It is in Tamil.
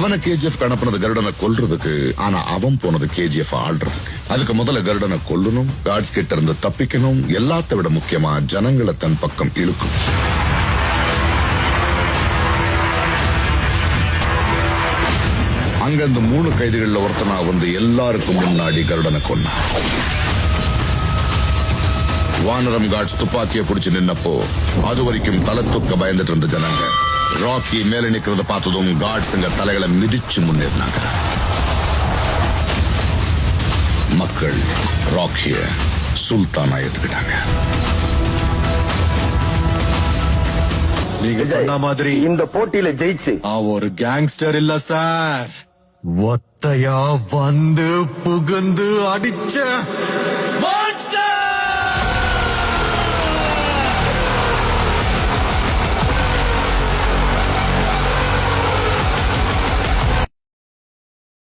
அவனை கேஜிஎஃப் அனுப்புனது கருடனை கொல்றதுக்கு, ஆனா அவன் போனது கேஜிஎஃப் ஆள்றதுக்கு. அதுக்கு முதல்ல கருடனை கொல்லணும், காட்ஸ் கிட்ட இருந்து தப்பிக்கணும், எல்லாத்த விட முக்கியமா ஜனங்களை தன் பக்கம் இழுக்கும். அங்க இந்த 3 கைதிகள்ல ஒருத்தனா வந்து எல்லாருக்கும் முன்னாடி கருடனை கொன்னா. வானரம் காட்ஸ் துப்பாக்கியை பிடிச்சு நின்னப்போ அது வரைக்கும் தலை தூக்க பயந்துட்டு இருந்த ஜனங்க ராக்கி மேல நிக்கிறத பார்த்ததும் காட்ஸுங்க தலைகளை மிதிச்சு முன்னேறினாங்க. மக்கள் ராக்கிய சுல்தானா ஏத்துக்கிட்டாங்க. நீங்க சொன்ன மாதிரி இந்த போட்டியில ஜெயிச்சு ஒரு கேங்ஸ்டர் இல்ல சார், ஒத்தையா வந்து புகுந்து அடிச்ச மான்ஸ்டர்.